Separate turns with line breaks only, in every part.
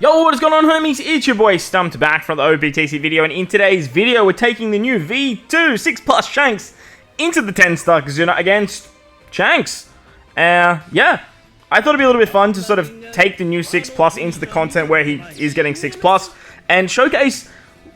Yo, what is going on, homies? It's your boy StumpD back from the OPTC video, and in today's video, we're taking the new V2 6+SHANKS into the 10-star Kizuna against Shanks. Yeah, I thought it'd be a little bit fun to sort of take the new 6+ into the content where he is getting 6+ and showcase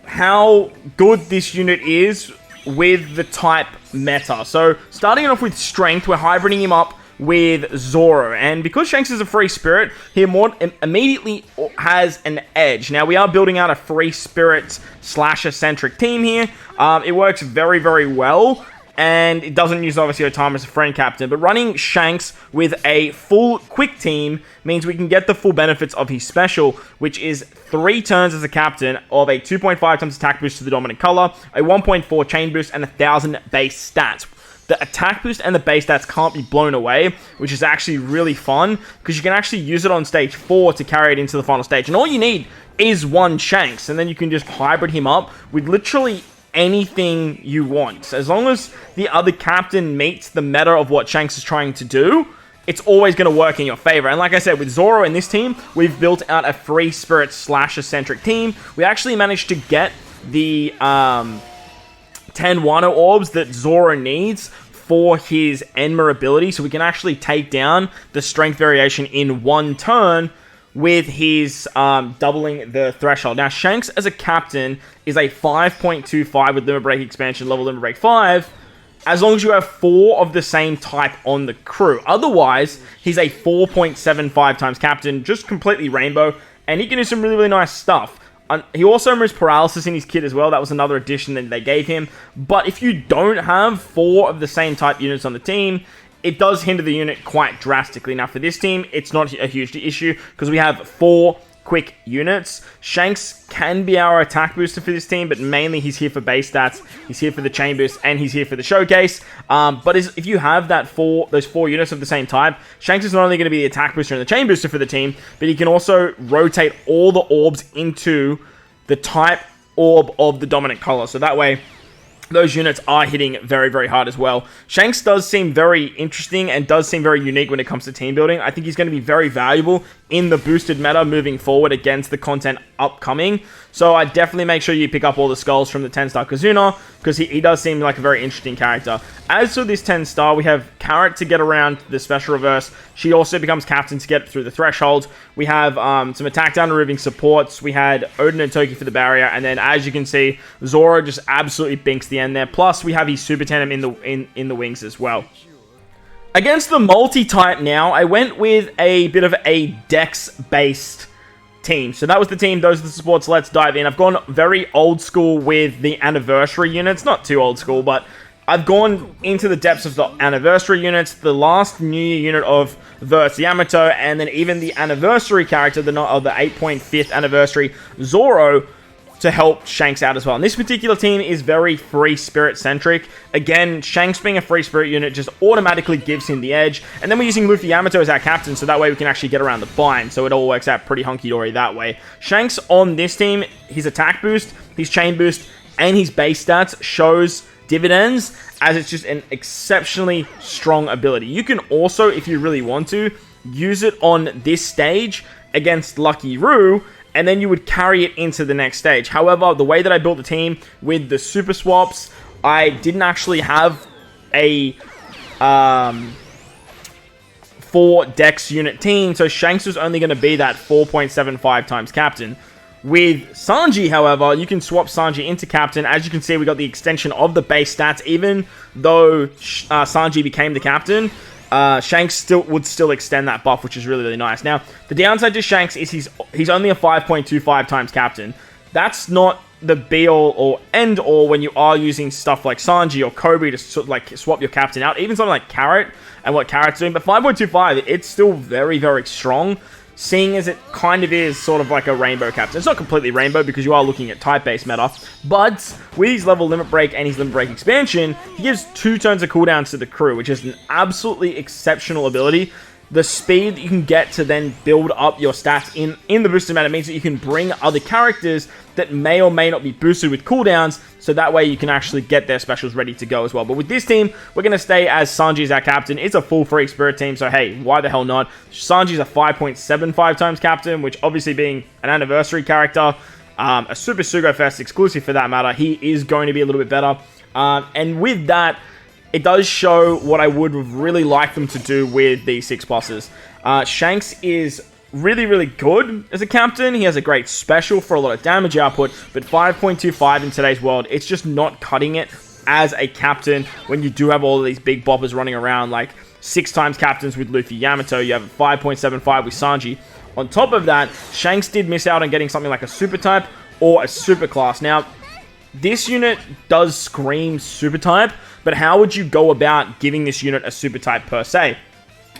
how good this unit is with the type meta. So, starting off with strength, we're hybriding him up with Zoro, and because Shanks is a free spirit, he immediately has an edge. Now, we are building out a free spirit slasher-centric team here. It works very, very well, and it doesn't use, obviously, Otama as a friend captain, but running Shanks with a full quick team means we can get the full benefits of his special, which is 3 turns as a captain of a 2.5 times attack boost to the dominant color, a 1.4 chain boost, and 1,000 base stats. The attack boost and the base stats can't be blown away, which is actually really fun, because you can actually use it on stage 4 to carry it into the final stage. And all you need is one Shanks, and then you can just hybrid him up with literally anything you want. As long as the other captain meets the meta of what Shanks is trying to do, it's always going to work in your favor. And like I said, with Zoro in this team, we've built out a free spirit slasher-centric team. We actually managed to get the 10 Wano orbs that Zoro needs for his Enma ability, so we can actually take down the strength variation in 1 turn with his doubling the threshold. Now, Shanks as a captain is a 5.25 with Limit Break expansion, level Limit Break 5, as long as you have 4 of the same type on the crew. Otherwise, he's a 4.75 times captain, just completely rainbow, and he can do some really, really nice stuff. He also removes paralysis in his kit as well. That was another addition that they gave him. But if you don't have 4 of the same type units on the team, it does hinder the unit quite drastically. Now, for this team, it's not a huge issue because we have 4 quick units. Shanks can be our attack booster for this team, but mainly he's here for base stats, he's here for the chain boost, and he's here for the showcase. But if you have those 4 units of the same type, Shanks is not only going to be the attack booster and the chain booster for the team, but he can also rotate all the orbs into the type orb of the dominant color. So that way, those units are hitting very, very hard as well. Shanks does seem very interesting and does seem very unique when it comes to team building. I think he's going to be very valuable in the boosted meta moving forward against the content upcoming. So I definitely make sure you pick up all the skulls from the 10-star Kizuna, because he does seem like a very interesting character. As for this 10-star, we have Carrot to get around the special reverse. She also becomes captain to get through the threshold. We have some attack down removing supports. We had Odin and Toki for the barrier, and then as you can see, Zoro just absolutely binks the end there. Plus, we have his super tandem in the wings as well. Against the multi-type now, I went with a bit of a dex-based team. So that was the team, those are the supports, let's dive in. I've gone very old school with the anniversary units, not too old school, but I've gone into the depths of the anniversary units, the last New Year unit of Verse Yamato, and then even the anniversary character, the 8.5th anniversary Zoro, to help Shanks out as well. And this particular team is very free spirit centric. Again, Shanks being a free spirit unit just automatically gives him the edge. And then we're using Luffy Yamato as our captain, so that way we can actually get around the bind. So it all works out pretty hunky-dory that way. Shanks on this team, his attack boost, his chain boost, and his base stats shows dividends, as it's just an exceptionally strong ability. You can also, if you really want to, use it on this stage against Lucky Roo, and then you would carry it into the next stage. However, the way that I built the team with the super swaps, I didn't actually have a 4 dex unit team, so Shanks was only going to be that 4.75 times captain. With Sanji, however, you can swap Sanji into captain. As you can see, we got the extension of the base stats, even though Sanji became the captain. Shanks would still extend that buff, which is really, really nice. Now, the downside to Shanks is he's only a 5.25 times captain. That's not the be-all or end-all when you are using stuff like Sanji or Kobe to swap your captain out. Even something like Carrot and what Carrot's doing. But 5.25, it's still very, very strong, seeing as it kind of is sort of like a rainbow captain. It's not completely rainbow because you are looking at type-based meta, but with his level limit break and his limit break expansion, he gives 2 turns of cooldowns to the crew, which is an absolutely exceptional ability. the speed that you can get to then build up your stats in the boosted meta means that you can bring other characters that may or may not be boosted with cooldowns, so that way you can actually get their specials ready to go as well. But with this team, we're going to stay as Sanji as our captain. It's a full Freak Spirit team, so hey, why the hell not? Sanji's a 5.75 times captain, which obviously being an anniversary character, a Super Sugo Fest exclusive for that matter, he is going to be a little bit better. And with that, it does show what I would have really liked them to do with the 6+s. Shanks is really, really good as a captain. He has a great special for a lot of damage output, but 5.25 in today's world, it's just not cutting it as a captain when you do have all of these big boppers running around, like 6 times captains with Luffy Yamato. You have 5.75 with Sanji. On top of that, Shanks did miss out on getting something like a super type or a super class. Now, this unit does scream super type, but how would you go about giving this unit a super type per se?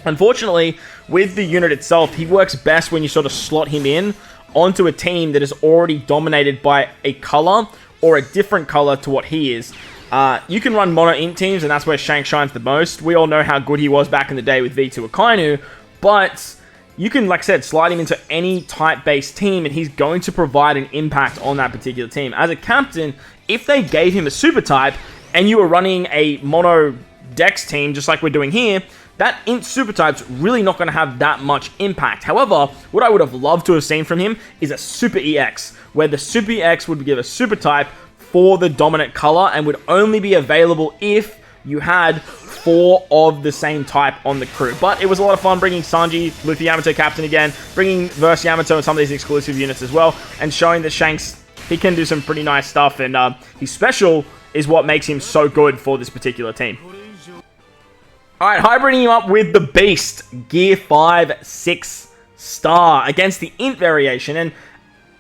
Unfortunately, with the unit itself, he works best when you sort of slot him in onto a team that is already dominated by a color or a different color to what he is. You can run mono int teams, and that's where Shanks shines the most. We all know how good he was back in the day with V2 Akainu, but you can, like I said, slide him into any type-based team, and he's going to provide an impact on that particular team. As a captain, if they gave him a super type, and you were running a mono dex team, just like we're doing here, that int super type's really not going to have that much impact. However, what I would have loved to have seen from him is a super EX, where the super EX would give a super type for the dominant color, and would only be available if you had 4 of the same type on the crew. But it was a lot of fun bringing Sanji, Luffy Yamato captain again, bringing Verse Yamato and some of these exclusive units as well, and showing that Shanks, he can do some pretty nice stuff, and his special is what makes him so good for this particular team. Alright, hybriding him up with the Beast, Gear 5, 6-star, against the Int variation. And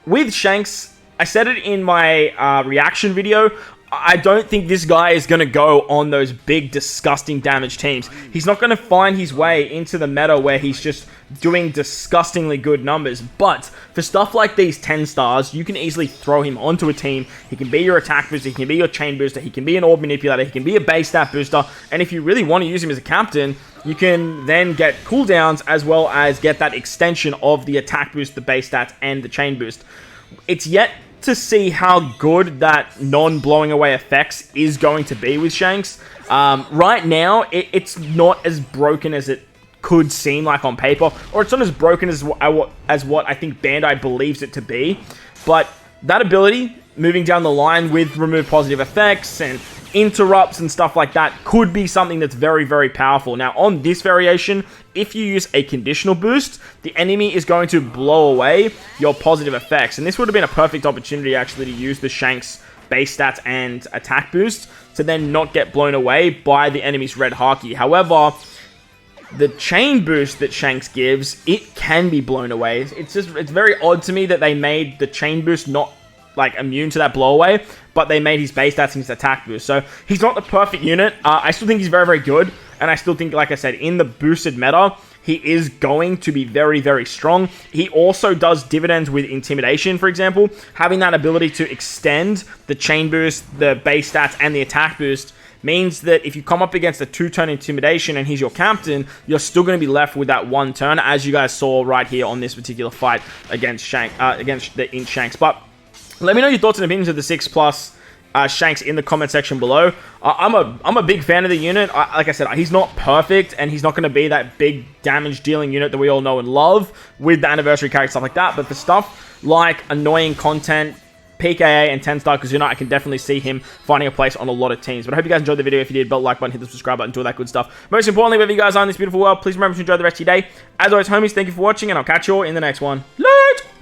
with Shanks, I said it in my reaction video, I don't think this guy is going to go on those big, disgusting damage teams. He's not going to find his way into the meta where he's just doing disgustingly good numbers. But for stuff like these 10 stars, you can easily throw him onto a team. He can be your attack booster, he can be your chain booster, he can be an orb manipulator, he can be a base stat booster. And if you really want to use him as a captain, you can then get cooldowns as well as get that extension of the attack boost, the base stats, and the chain boost. It's yet to see how good that non-blowing away effects is going to be with Shanks. Right now, it's not as broken as it could seem like on paper, or it's not as broken as what I think Bandai believes it to be. But that ability, moving down the line with remove positive effects and interrupts and stuff like that, could be something that's very, very powerful. Now, on this variation, if you use a conditional boost, the enemy is going to blow away your positive effects. And this would have been a perfect opportunity, actually, to use the Shanks base stats and attack boost to then not get blown away by the enemy's red Haki. However, the chain boost that Shanks gives, it can be blown away. It's very odd to me that they made the chain boost not like immune to that blowaway, but they made his base stats and his attack boost. So he's not the perfect unit. I still think he's very, very good, and I still think, like I said, in the boosted meta, he is going to be very, very strong. He also does dividends with Intimidation, for example. Having that ability to extend the chain boost, the base stats, and the attack boost means that if you come up against a 2-turn Intimidation and he's your captain, you're still going to be left with that 1 turn, as you guys saw right here on this particular fight against the Int Shanks. But let me know your thoughts and opinions of the 6+ Shanks in the comment section below. I'm a big fan of the unit. Like I said, he's not perfect, and he's not going to be that big damage dealing unit that we all know and love with the anniversary character, stuff like that. But for stuff like annoying content, PKA, and 10-star Kizuna, I can definitely see him finding a place on a lot of teams. But I hope you guys enjoyed the video. If you did, belt like button, hit the subscribe button, do all that good stuff. Most importantly, wherever you guys are in this beautiful world, please remember to enjoy the rest of your day. As always, homies, thank you for watching, and I'll catch you all in the next one. Later!